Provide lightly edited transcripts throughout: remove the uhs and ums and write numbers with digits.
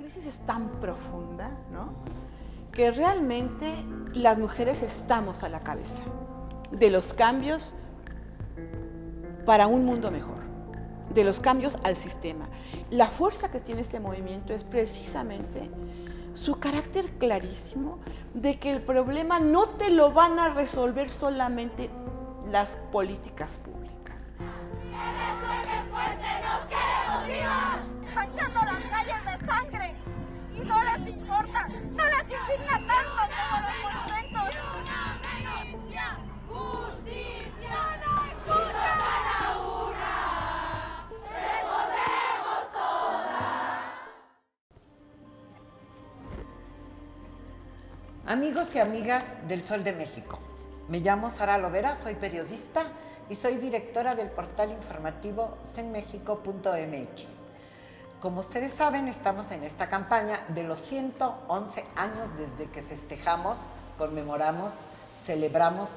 crisis es tan profunda, ¿no?, que realmente las mujeres estamos a la cabeza de los cambios para un mundo mejor, de los cambios al sistema. La fuerza que tiene este movimiento es precisamente su carácter clarísimo de que el problema no te lo van a resolver solamente las políticas públicas. ¡Que resuene fuerte! ¡Nos queremos vivas! Manchando las calles de sangre y no les importa, no les indigna tanto como los monumentos. ¡Justicia! ¡Justicia! ¡Escucha! ¡Hurra! ¡Respondemos todas! Amigos y amigas del Sol de México, me llamo Sara Lovera, soy periodista y soy directora del portal informativo cenmexico.mx. Como ustedes saben, estamos en esta campaña de los 111 años desde que festejamos, conmemoramos, celebramos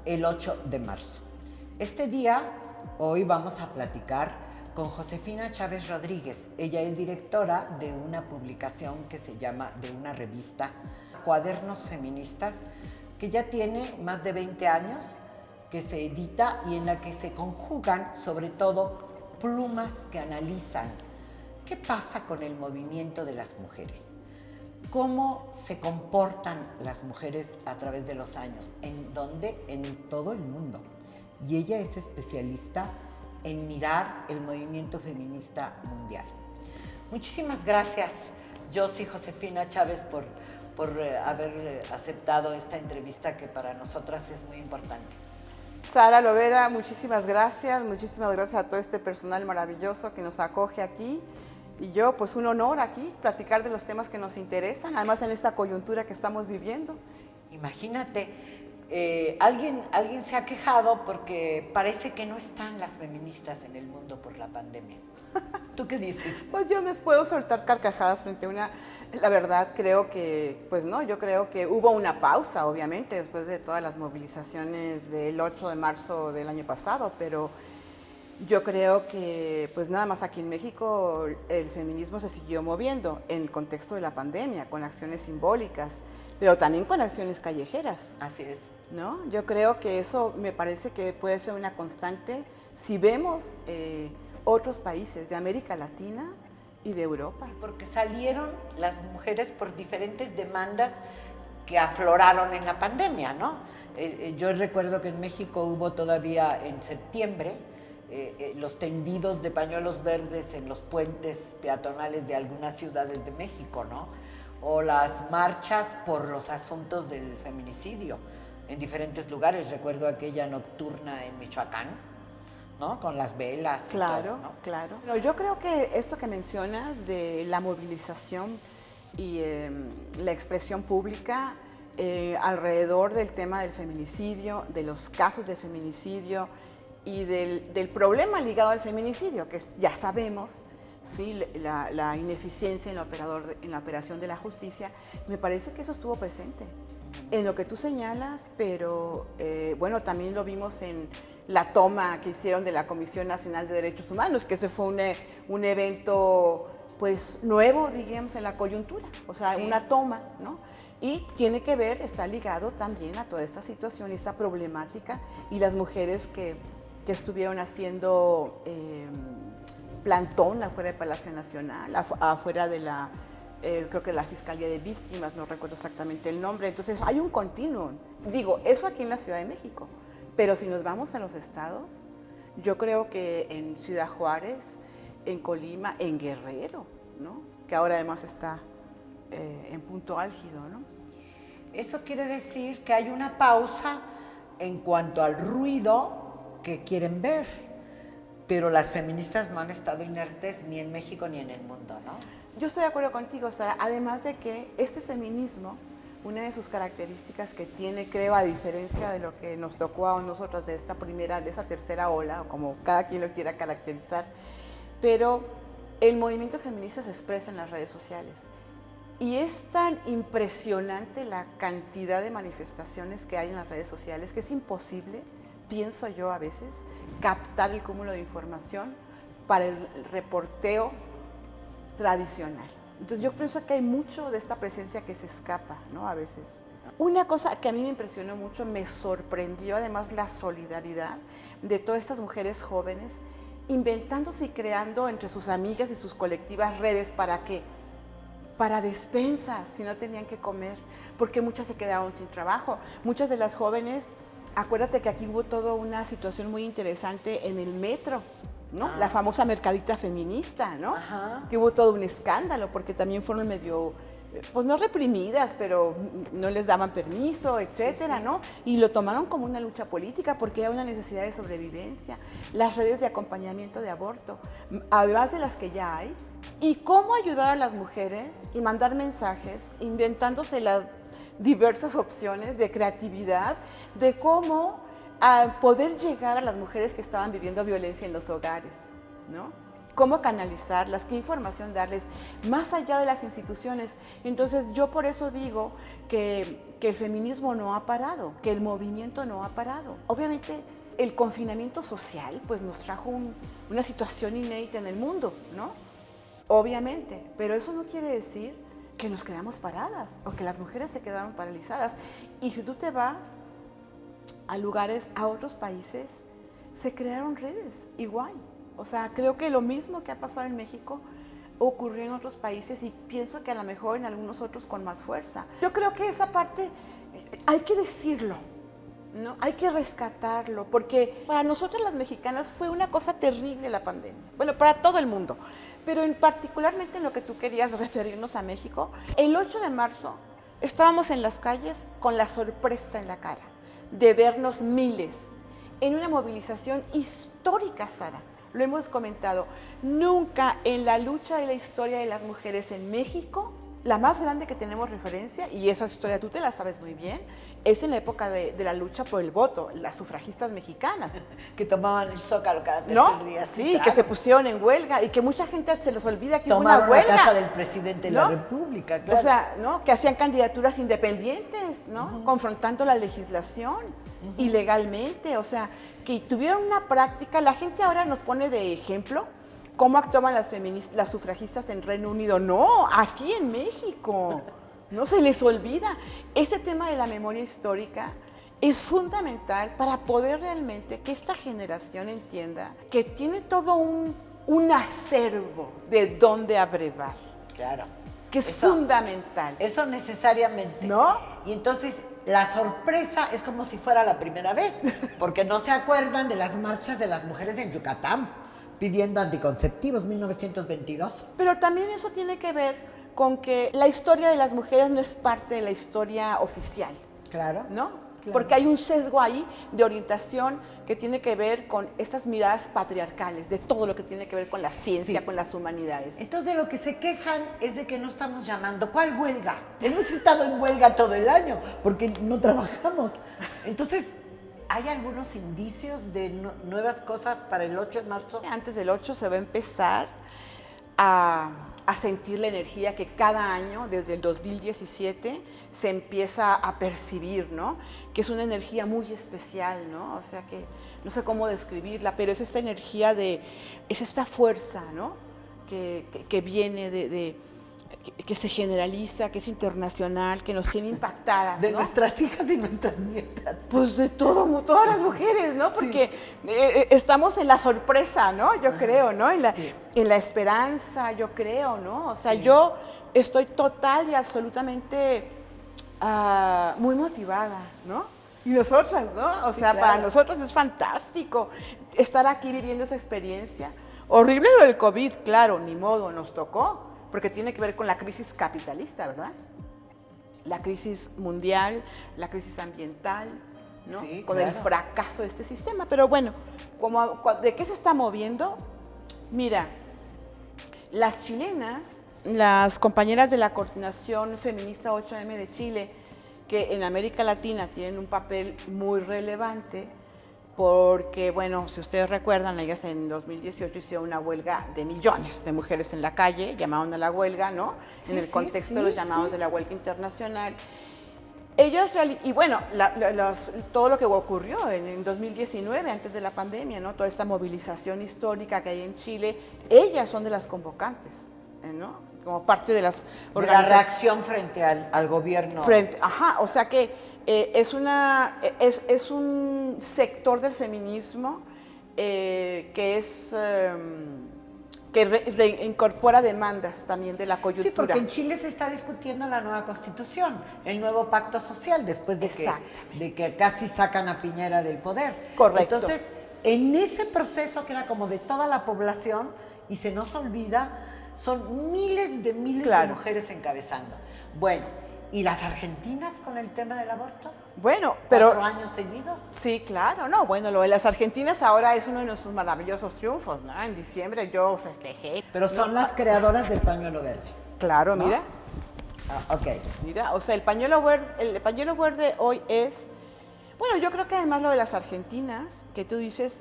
el 8 de marzo. Este día, hoy vamos a platicar con Josefina Chávez Rodríguez. Ella es directora de una publicación que se llama, de una revista, Cuadernos Feministas, que ya tiene más de 20 años, que se edita y en la que se conjugan sobre todo plumas que analizan qué pasa con el movimiento de las mujeres, cómo se comportan las mujeres a través de los años, en dónde, en todo el mundo. Y ella es especialista en mirar el movimiento feminista mundial. Muchísimas gracias, Josi Josefina Chávez, por haber aceptado esta entrevista que para nosotras es muy importante. Sara Lovera, muchísimas gracias a todo este personal maravilloso que nos acoge aquí. Y yo, pues un honor aquí, platicar de los temas que nos interesan, además en esta coyuntura que estamos viviendo. Imagínate, alguien se ha quejado porque parece que no están las feministas en el mundo por la pandemia. ¿Tú qué dices? Pues yo me puedo soltar carcajadas frente a una... La verdad creo que, pues no, yo creo que hubo una pausa, obviamente, después de todas las movilizaciones del 8 de marzo del año pasado, pero yo creo que, pues nada más aquí en México, el feminismo se siguió moviendo en el contexto de la pandemia, con acciones simbólicas, pero también con acciones callejeras. Así es. ¿No? Yo creo que eso me parece que puede ser una constante si vemos otros países de América Latina y de Europa. Porque salieron las mujeres por diferentes demandas que afloraron en la pandemia, ¿no? Yo recuerdo que en México hubo todavía en septiembre los tendidos de pañuelos verdes en los puentes peatonales de algunas ciudades de México, ¿no? O las marchas por los asuntos del feminicidio en diferentes lugares. Recuerdo aquella nocturna en Michoacán, ¿no? Con las velas. Claro, y todo, ¿no? claro. No, yo creo que esto que mencionas de la movilización y la expresión pública alrededor del tema del feminicidio, de los casos de feminicidio y del problema ligado al feminicidio, que ya sabemos, ¿sí? La ineficiencia en la operación de la justicia, me parece que eso estuvo presente en lo que tú señalas, pero bueno, también lo vimos en la toma que hicieron de la Comisión Nacional de Derechos Humanos, que ese fue un evento pues nuevo, digamos, en la coyuntura, o sea, sí, una toma, ¿no? Y tiene que ver, está ligado también a toda esta situación, esta problemática, y las mujeres que estuvieron haciendo plantón afuera del Palacio Nacional, afuera de la, creo que la Fiscalía de Víctimas, no recuerdo exactamente el nombre. Entonces hay un continuo, digo, eso aquí en la Ciudad de México, pero si nos vamos a los estados, yo creo que en Ciudad Juárez, en Colima, en Guerrero, ¿no? Que ahora además está en punto álgido, ¿no? Eso quiere decir que hay una pausa en cuanto al ruido que quieren ver, pero las feministas no han estado inertes ni en México ni en el mundo, ¿no? Yo estoy de acuerdo contigo, Sara, además de que este feminismo, una de sus características que tiene, creo, a diferencia de lo que nos tocó a nosotros de esa tercera ola, o como cada quien lo quiera caracterizar, pero el movimiento feminista se expresa en las redes sociales. Y es tan impresionante la cantidad de manifestaciones que hay en las redes sociales que es imposible, pienso yo a veces, captar el cúmulo de información para el reporteo tradicional. Entonces yo pienso que hay mucho de esta presencia que se escapa, ¿no? A veces. Una cosa que a mí me impresionó mucho, me sorprendió además la solidaridad de todas estas mujeres jóvenes, inventándose y creando entre sus amigas y sus colectivas redes ¿para qué? Para despensas, si no tenían que comer, porque muchas se quedaron sin trabajo. Muchas de las jóvenes, acuérdate que aquí hubo toda una situación muy interesante en el metro, ¿no? La famosa mercadita feminista, ¿no? Que hubo todo un escándalo, porque también fueron medio, pues no reprimidas, pero no les daban permiso, etcétera, ¿no? Y lo tomaron como una lucha política, porque era una necesidad de sobrevivencia. Las redes de acompañamiento de aborto, además de las que ya hay, y cómo ayudar a las mujeres y mandar mensajes, inventándose las diversas opciones de creatividad, de cómo poder llegar a las mujeres que estaban viviendo violencia en los hogares, ¿no? Cómo canalizarlas, qué información darles, más allá de las instituciones. Entonces yo por eso digo que el feminismo no ha parado, que el movimiento no ha parado. Obviamente el confinamiento social pues nos trajo una situación inédita en el mundo, ¿no? Obviamente, pero eso no quiere decir que nos quedamos paradas o que las mujeres se quedaron paralizadas. Y si tú te vas a lugares, a otros países, se crearon redes igual. O sea, creo que lo mismo que ha pasado en México ocurrió en otros países y pienso que a lo mejor en algunos otros con más fuerza. Yo creo que esa parte hay que decirlo, ¿no? Hay que rescatarlo, porque para nosotras las mexicanas fue una cosa terrible la pandemia. Bueno, para todo el mundo, pero particularmente en lo que tú querías referirnos a México. El 8 de marzo estábamos en las calles con la sorpresa en la cara de vernos miles en una movilización histórica, Sara. Lo hemos comentado, nunca en la lucha de la historia de las mujeres en México, la más grande que tenemos referencia, y esa historia tú te la sabes muy bien, es en la época de la lucha por el voto, las sufragistas mexicanas. Que tomaban el Zócalo cada tercer ¿No? día. Sí, claro. que se pusieron en huelga y que mucha gente se les olvida que Tomaron hubo una huelga. la casa del presidente de la ¿no? República, claro. O sea, ¿no? Que hacían candidaturas independientes, ¿no? Confrontando la legislación ilegalmente, o sea, que tuvieron una práctica. La gente ahora nos pone de ejemplo cómo actuaban las sufragistas en Reino Unido. No, aquí en México. No se les olvida. Este tema de la memoria histórica es fundamental para poder realmente que esta generación entienda que tiene todo un acervo de dónde abrevar. Claro. Que es Eso- fundamental. Eso necesariamente. ¿No? Y entonces la sorpresa es como si fuera la primera vez, porque no se acuerdan de las marchas de las mujeres en Yucatán pidiendo anticonceptivos, 1922. Pero también eso tiene que ver con que la historia de las mujeres no es parte de la historia oficial, Claro. ¿no? Claro. Porque hay un sesgo ahí de orientación que tiene que ver con estas miradas patriarcales, de todo lo que tiene que ver con la ciencia, Sí. con las humanidades. Entonces de lo que se quejan es de que no estamos llamando. ¿Cuál huelga? Hemos estado en huelga todo el año porque no trabajamos. Entonces, ¿hay algunos indicios de nuevas cosas para el 8 de marzo? Antes del 8 se va a empezar a sentir la energía que cada año, desde el 2017, se empieza a percibir, ¿no? Que es una energía muy especial, ¿no? O sea que no sé cómo describirla, pero es esta energía es esta fuerza, ¿no? Que viene que se generaliza, que es internacional, que nos tiene impactadas, De ¿no? nuestras hijas y nuestras nietas. Pues de todas las mujeres, ¿no? Porque estamos en la sorpresa, ¿no? Yo creo, ¿no? En la esperanza, yo creo, ¿no? O sea, Sí. yo estoy total y absolutamente muy motivada, ¿no? Y nosotras, ¿no? O Sí, sea, claro. para nosotros es fantástico estar aquí viviendo esa experiencia. Horrible lo del COVID, claro, ni modo, nos tocó, porque tiene que ver con la crisis capitalista, ¿verdad? La crisis mundial, la crisis ambiental, ¿no? Sí, Con el claro. fracaso de este sistema. Pero bueno, ¿de qué se está moviendo? Mira, las chilenas, las compañeras de la Coordinación Feminista 8M de Chile, que en América Latina tienen un papel muy relevante, porque, bueno, si ustedes recuerdan, ellas en 2018 hicieron una huelga de millones de mujeres en la calle, llamaron a la huelga, ¿no? Sí, En el sí, contexto sí, de los llamados sí. de la huelga internacional. Ellas, y bueno, todo lo que ocurrió en 2019, antes de la pandemia, ¿no? Toda esta movilización histórica que hay en Chile, ellas son de las convocantes, ¿no? como parte de las De la organizaciones. reacción frente al gobierno. O sea que es un sector del feminismo que es que incorpora demandas también de la coyuntura. Sí, porque en Chile se está discutiendo la nueva constitución, el nuevo pacto social, después de que casi sacan a Piñera del poder. Correcto. Entonces, en ese proceso que era como de toda la población, y se nos olvida, son miles de mujeres encabezando. Bueno, ¿y las argentinas con el tema del aborto? Bueno, pero 4 años seguidos. sí, claro, no, bueno, lo de las argentinas ahora es uno de nuestros maravillosos triunfos, ¿no? En diciembre yo festejé. Pero son las creadoras del pañuelo verde. Claro, ¿no? mira. Ok. Mira, o sea, el pañuelo verde hoy es, bueno, yo creo que además lo de las argentinas, que tú dices,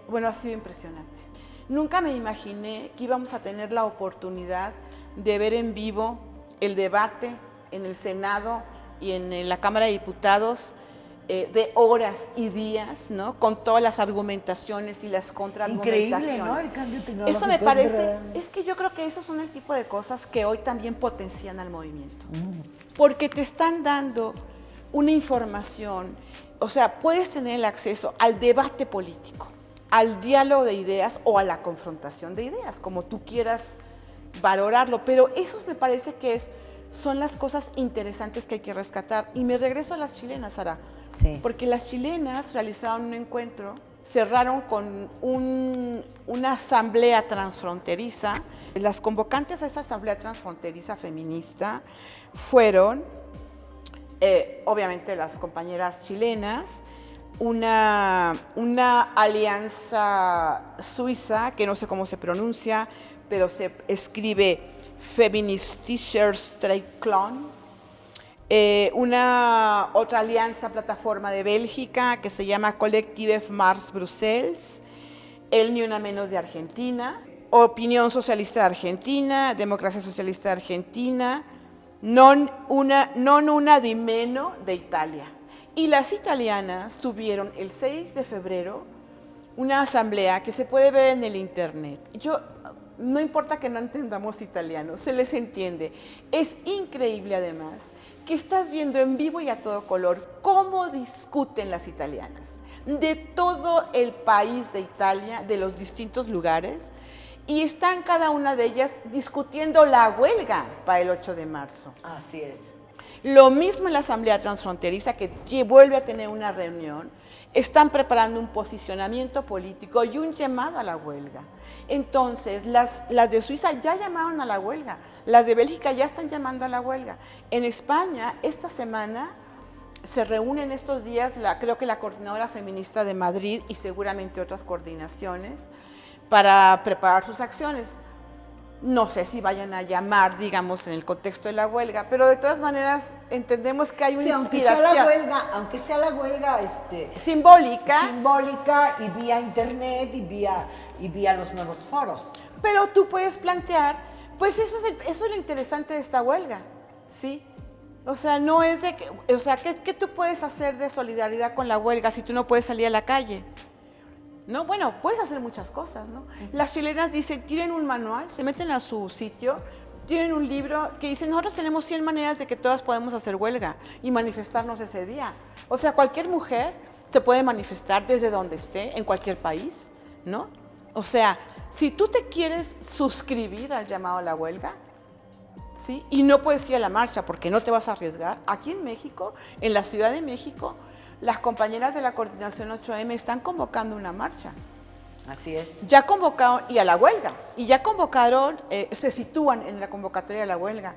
bueno, ha sido impresionante. Nunca me imaginé que íbamos a tener la oportunidad de ver en vivo el debate en el Senado y en la Cámara de Diputados de horas y días, ¿no? Con todas las argumentaciones y las contraargumentaciones. Increíble, ¿no? El cambio tecnológico. Eso me parece, es que yo creo que esos son el tipo de cosas que hoy también potencian al movimiento. Porque te están dando una información, o sea, puedes tener el acceso al debate político, al diálogo de ideas o a la confrontación de ideas, como tú quieras valorarlo, pero eso me parece que son las cosas interesantes que hay que rescatar. Y me regreso a las chilenas, Sara, Sí. porque las chilenas realizaron un encuentro, cerraron con una asamblea transfronteriza. Las convocantes a esa asamblea transfronteriza feminista fueron, obviamente, las compañeras chilenas, una alianza suiza, que no sé cómo se pronuncia, pero se escribe Feministischer Streitklan, una otra alianza, plataforma de Bélgica, que se llama Collective Mars Brussels, el Ni Una Menos de Argentina, Opinión Socialista de Argentina, Democracia Socialista de Argentina, Non Una di Meno de Italia. Y las italianas tuvieron el 6 de febrero una asamblea que se puede ver en el internet. No importa que no entendamos italiano, se les entiende. Es increíble además que estás viendo en vivo y a todo color cómo discuten las italianas de todo el país de Italia, de los distintos lugares, y están cada una de ellas discutiendo la huelga para el 8 de marzo. Así es. Lo mismo en la Asamblea Transfronteriza, que vuelve a tener una reunión, están preparando un posicionamiento político y un llamado a la huelga. Entonces, las de Suiza ya llamaron a la huelga, las de Bélgica ya están llamando a la huelga. En España, esta semana, se reúnen estos días, creo que la Coordinadora Feminista de Madrid y seguramente otras coordinaciones, para preparar sus acciones. No sé si vayan a llamar, digamos, en el contexto de la huelga, pero de todas maneras entendemos que hay una inspiración. Aunque sea la huelga simbólica y vía internet y vía los nuevos foros. Pero tú puedes plantear, pues eso es lo interesante de esta huelga, ¿sí? O sea, no es de que, o sea, ¿qué tú puedes hacer de solidaridad con la huelga si tú no puedes salir a la calle? No, bueno, puedes hacer muchas cosas, ¿no? Las chilenas dicen, tienen un manual, se meten a su sitio, tienen un libro que dice, nosotros tenemos 100 maneras de que todas podemos hacer huelga y manifestarnos ese día. O sea, cualquier mujer se puede manifestar desde donde esté, en cualquier país, ¿no? O sea, si tú te quieres suscribir al llamado a la huelga, ¿sí? Y no puedes ir a la marcha porque no te vas a arriesgar, aquí en México, en la Ciudad de México, las compañeras de la Coordinación 8M están convocando una marcha. Así es. Ya convocaron, y a la huelga, y ya convocaron, se sitúan en la convocatoria de la huelga.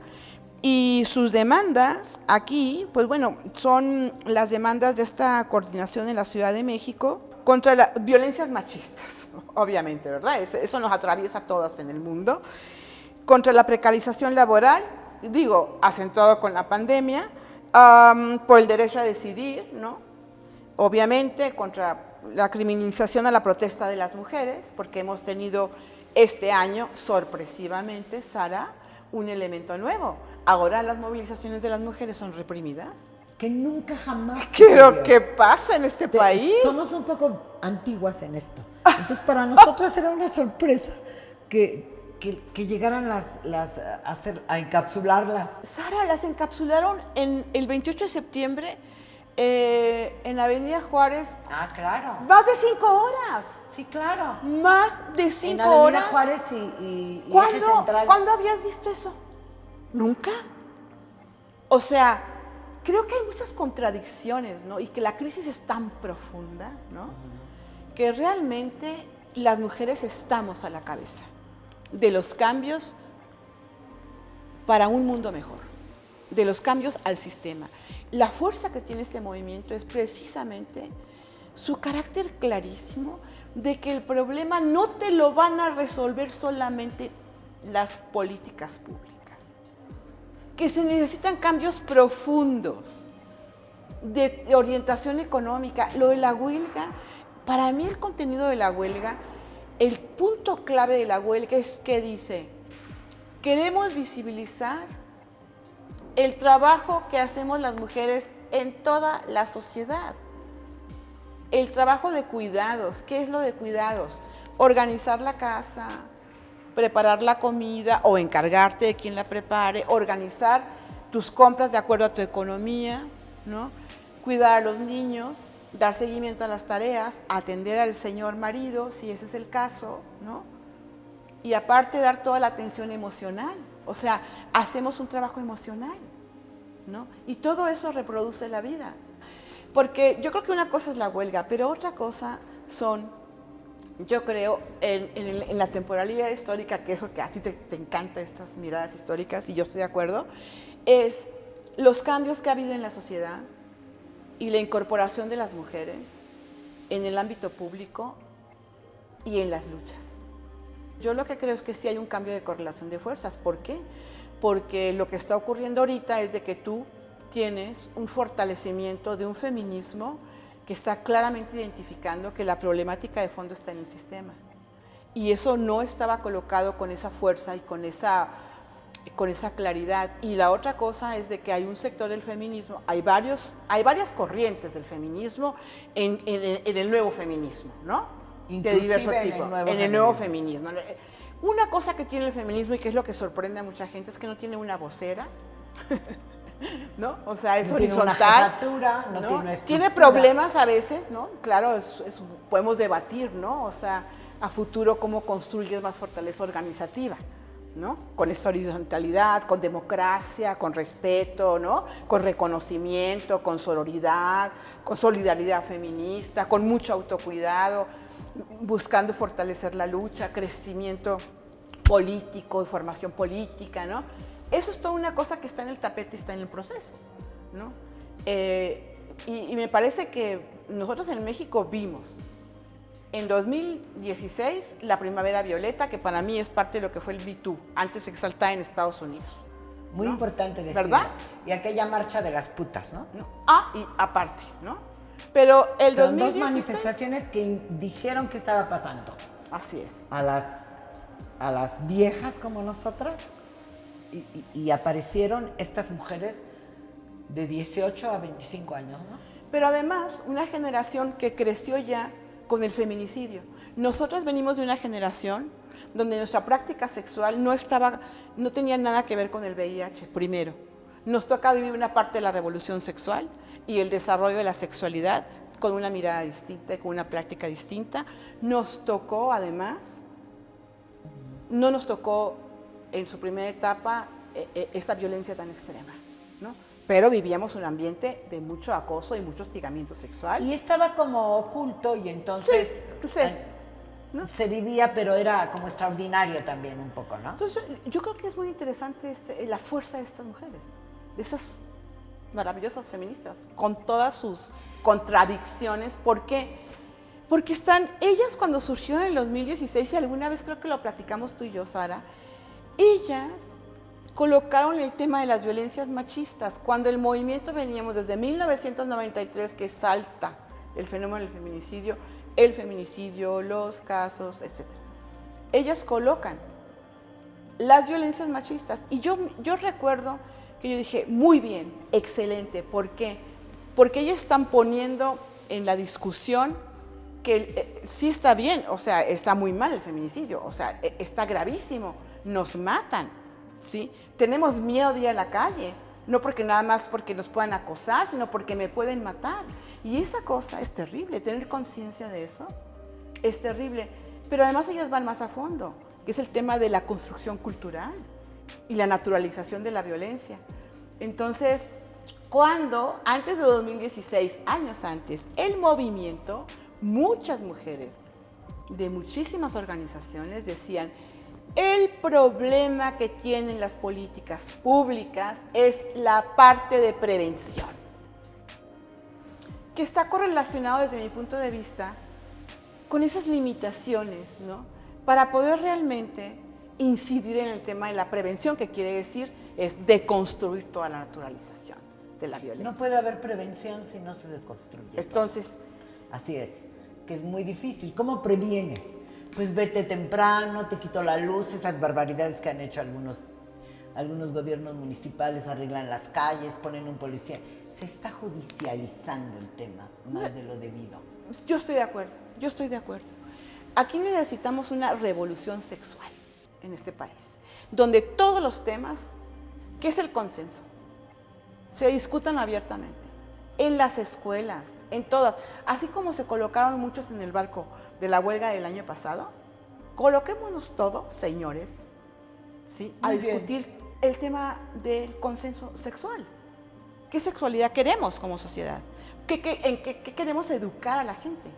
Y sus demandas aquí, pues bueno, son las demandas de esta coordinación en la Ciudad de México contra las violencias machistas, obviamente, ¿verdad? Eso nos atraviesa a todas en el mundo. Contra la precarización laboral, digo, acentuado con la pandemia, por el derecho a decidir, ¿no? Obviamente, contra la criminalización a la protesta de las mujeres, porque hemos tenido este año, sorpresivamente, Sara, un elemento nuevo. Ahora las movilizaciones de las mujeres son reprimidas. Que nunca jamás. Pero, ¿qué pasa en este país? Somos un poco antiguas en esto. Entonces, para nosotros era una sorpresa que que llegaran a encapsularlas. Sara, las encapsularon en el 28 de septiembre en la Avenida Juárez. Ah, claro. Más de 5 horas. Sí, claro. Más de 5 En Avenida horas. Juárez y Eje ¿Cuándo, Central. ¿Cuándo habías visto eso? ¿Nunca? O sea, creo que hay muchas contradicciones, ¿no? Y que la crisis es tan profunda, ¿no? Que realmente las mujeres estamos a la cabeza de los cambios para un mundo mejor, de los cambios al sistema. La fuerza que tiene este movimiento es precisamente su carácter clarísimo de que el problema no te lo van a resolver solamente las políticas públicas, que se necesitan cambios profundos de orientación económica. Lo de la huelga, para mí el contenido de la huelga, el punto clave de la huelga es que dice, queremos visibilizar el trabajo que hacemos las mujeres en toda la sociedad. El trabajo de cuidados. ¿Qué es lo de cuidados? Organizar la casa, preparar la comida o encargarte de quien la prepare, organizar tus compras de acuerdo a tu economía, ¿no? Cuidar a los niños, dar seguimiento a las tareas, atender al señor marido, si ese es el caso, ¿no? Y aparte dar toda la atención emocional. O sea, hacemos un trabajo emocional, ¿no? Y todo eso reproduce la vida. Porque yo creo que una cosa es la huelga, pero otra cosa son, yo creo, en la temporalidad histórica, que es lo que a ti te encanta, estas miradas históricas, y yo estoy de acuerdo, es los cambios que ha habido en la sociedad y la incorporación de las mujeres en el ámbito público y en las luchas. Yo lo que creo es que sí hay un cambio de correlación de fuerzas. ¿Por qué? Porque lo que está ocurriendo ahorita es de que tú tienes un fortalecimiento de un feminismo que está claramente identificando que la problemática de fondo está en el sistema. Y eso no estaba colocado con esa fuerza y con esa claridad. Y la otra cosa es de que hay un sector del feminismo, hay varias corrientes del feminismo en el nuevo feminismo, ¿no? Inclusive de diverso tipo, en el nuevo feminismo. Una cosa que tiene el feminismo y que es lo que sorprende a mucha gente es que no tiene una vocera, ¿no? O sea, es no horizontal. Tiene una jefatura, no tiene una estructura. Tiene problemas a veces, ¿no? Claro, podemos debatir, ¿no? O sea, a futuro cómo construyes más fortaleza organizativa, ¿no? Con esta horizontalidad, con democracia, con respeto, ¿no? Con reconocimiento, con sororidad, con solidaridad feminista, con mucho autocuidado, buscando fortalecer la lucha, crecimiento político, formación política, ¿no? Eso es toda una cosa que está en el tapete y está en el proceso, ¿no? Y me parece que nosotros en México vimos en 2016 la primavera violeta, que para mí es parte de lo que fue el Me Too, antes exaltada en Estados Unidos. Muy ¿no? importante decirlo. ¿Verdad? Y aquella marcha de las putas, ¿no? ¿No? Y aparte, ¿no? Pero el Fueron 2016... dos manifestaciones que dijeron que estaba pasando. Así es. A las viejas como nosotras y aparecieron estas mujeres de 18 a 25 años, ¿no? Pero además, una generación que creció ya con el feminicidio. Nosotros venimos de una generación donde nuestra práctica sexual no tenía nada que ver con el VIH, primero. Nos toca vivir una parte de la revolución sexual y el desarrollo de la sexualidad con una mirada distinta y con una práctica distinta. Nos tocó, además, no nos tocó en su primera etapa esta violencia tan extrema, ¿no? Pero vivíamos un ambiente de mucho acoso y mucho hostigamiento sexual. Y estaba como oculto y entonces ¿no? se vivía, pero era como extraordinario también un poco, ¿no? Entonces, yo creo que es muy interesante la fuerza de estas mujeres, de esas maravillosas feministas, con todas sus contradicciones. ¿Por qué? Porque ellas cuando surgió en el 2016, y alguna vez creo que lo platicamos tú y yo, Sara, ellas colocaron el tema de las violencias machistas. Cuando el movimiento veníamos desde 1993, que salta el fenómeno del feminicidio, los casos, etc. Ellas colocan las violencias machistas. Y yo recuerdo que yo dije, muy bien, excelente. ¿Por qué? Porque ellas están poniendo en la discusión que sí está bien, o sea, está muy mal el feminicidio, o sea, está gravísimo, nos matan, ¿sí? Tenemos miedo de ir a la calle, no porque nada más porque nos puedan acosar, sino porque me pueden matar. Y esa cosa es terrible, tener conciencia de eso es terrible. Pero además ellos van más a fondo, que es el tema de la construcción cultural y la naturalización de la violencia. Entonces, cuando antes de 2016, años antes, el movimiento, muchas mujeres de muchísimas organizaciones decían, el problema que tienen las políticas públicas es la parte de prevención, que está correlacionado desde mi punto de vista con esas limitaciones, ¿no? Para poder realmente incidir en el tema de la prevención, que quiere decir es deconstruir toda la naturalización de la violencia. No puede haber prevención si no se deconstruye. Entonces, así es, que es muy difícil. ¿Cómo previenes? Pues vete temprano, te quito la luz, esas barbaridades que han hecho algunos gobiernos municipales, arreglan las calles, ponen un policía. Se está judicializando el tema más de lo debido. Yo estoy de acuerdo. Aquí necesitamos una revolución sexual en este país, donde todos los temas, que es el consenso, se discutan abiertamente, en las escuelas, en todas. Así como se colocaron muchos en el barco de la huelga del año pasado, coloquémonos todos, señores, ¿sí? A discutir el tema del consenso sexual. ¿Qué sexualidad queremos como sociedad? ¿En qué queremos educar a la gente?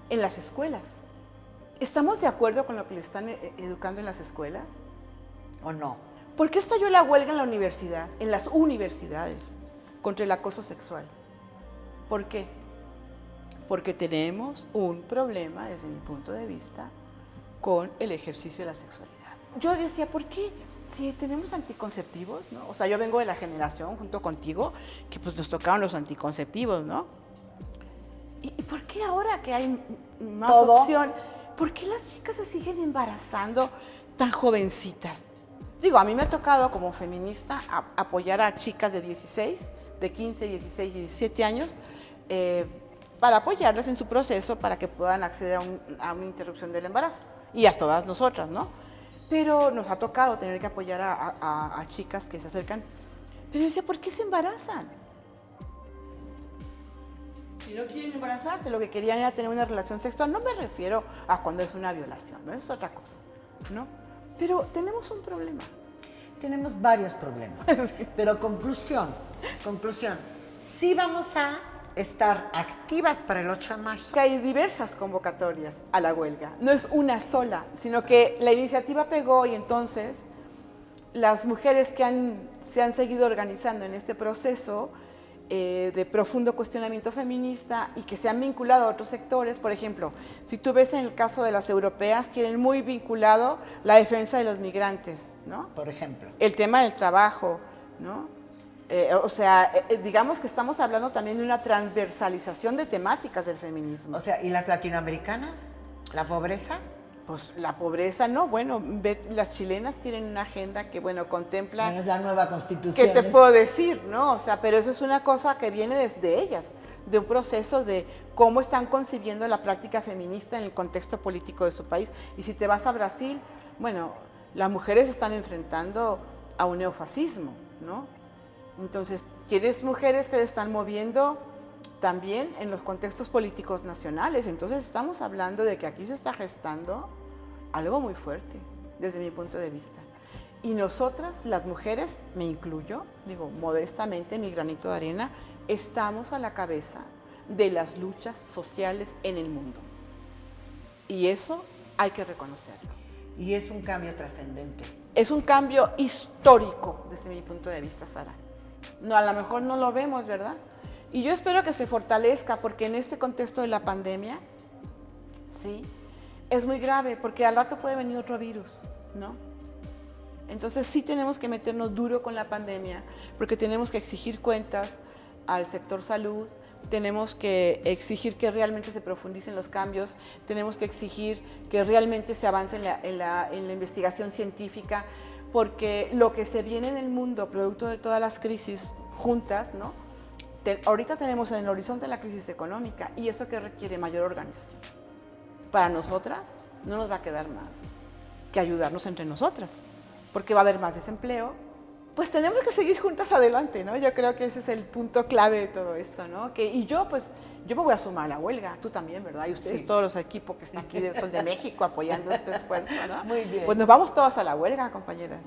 En las escuelas. ¿Estamos de acuerdo con lo que le están educando en las escuelas? ¿O no? ¿Por qué estalló la huelga en la universidad, en las universidades, contra el acoso sexual? ¿Por qué? Porque tenemos un problema, desde mi punto de vista, con el ejercicio de la sexualidad. Yo decía, ¿por qué? Si tenemos anticonceptivos, ¿no? O sea, yo vengo de la generación, junto contigo, que pues nos tocaron los anticonceptivos, ¿no? ¿Y por qué ahora que hay más opción, por qué las chicas se siguen embarazando tan jovencitas? Digo, a mí me ha tocado como feminista apoyar a chicas de 16, de 15, 16, 17 años, para apoyarlas en su proceso para que puedan acceder a una interrupción del embarazo. Y a todas nosotras, ¿no? Pero nos ha tocado tener que apoyar a chicas que se acercan. Pero yo decía, ¿por qué se embarazan? Si no quieren embarazarse, lo que querían era tener una relación sexual. No me refiero a cuando es una violación, ¿no? Es otra cosa, ¿no? Pero tenemos un problema. Tenemos varios problemas. Pero conclusión, sí vamos a estar activas para el 8 de marzo. Que hay diversas convocatorias a la huelga, no es una sola, sino que la iniciativa pegó y entonces las mujeres que se han seguido organizando en este proceso de profundo cuestionamiento feminista y que se han vinculado a otros sectores, por ejemplo, si tú ves en el caso de las europeas, tienen muy vinculado la defensa de los migrantes, ¿no? Por ejemplo. El tema del trabajo, ¿no? Digamos que estamos hablando también de una transversalización de temáticas del feminismo. O sea, ¿y las latinoamericanas? ¿La pobreza? Pues la pobreza, no, bueno, las chilenas tienen una agenda que, bueno, contempla... Bueno, es la nueva constitución. ¿Qué te puedo decir, no? O sea, pero eso es una cosa que viene desde ellas, de un proceso de cómo están concibiendo la práctica feminista en el contexto político de su país. Y si te vas a Brasil, bueno, las mujeres están enfrentando a un neofascismo, ¿no? Entonces, tienes mujeres que se están moviendo también en los contextos políticos nacionales. Entonces, estamos hablando de que aquí se está gestando algo muy fuerte, desde mi punto de vista. Y nosotras, las mujeres, me incluyo, digo modestamente, mi granito de arena, estamos a la cabeza de las luchas sociales en el mundo. Y eso hay que reconocerlo. Y es un cambio trascendente. Es un cambio histórico, desde mi punto de vista, Sara. No, a lo mejor no lo vemos, ¿verdad? Y yo espero que se fortalezca, porque en este contexto de la pandemia, sí, es muy grave, porque al rato puede venir otro virus, ¿no? Entonces sí tenemos que meternos duro con la pandemia, porque tenemos que exigir cuentas al sector salud, tenemos que exigir que realmente se profundicen los cambios, tenemos que exigir que realmente se avance en la investigación científica, porque lo que se viene en el mundo, producto de todas las crisis juntas, ¿no? Ahorita tenemos en el horizonte la crisis económica y eso que requiere mayor organización. Para nosotras no nos va a quedar más que ayudarnos entre nosotras. porque va a haber más desempleo, pues tenemos que seguir juntas adelante, ¿no? Yo creo que ese es el punto clave de todo esto, ¿no? Y yo, pues, yo me voy a sumar a la huelga, tú también, ¿verdad? Y ustedes, Sí. todos los equipos que están aquí del Sol de México apoyando este esfuerzo, ¿no? Muy bien. Pues nos vamos todas a la huelga, compañeras.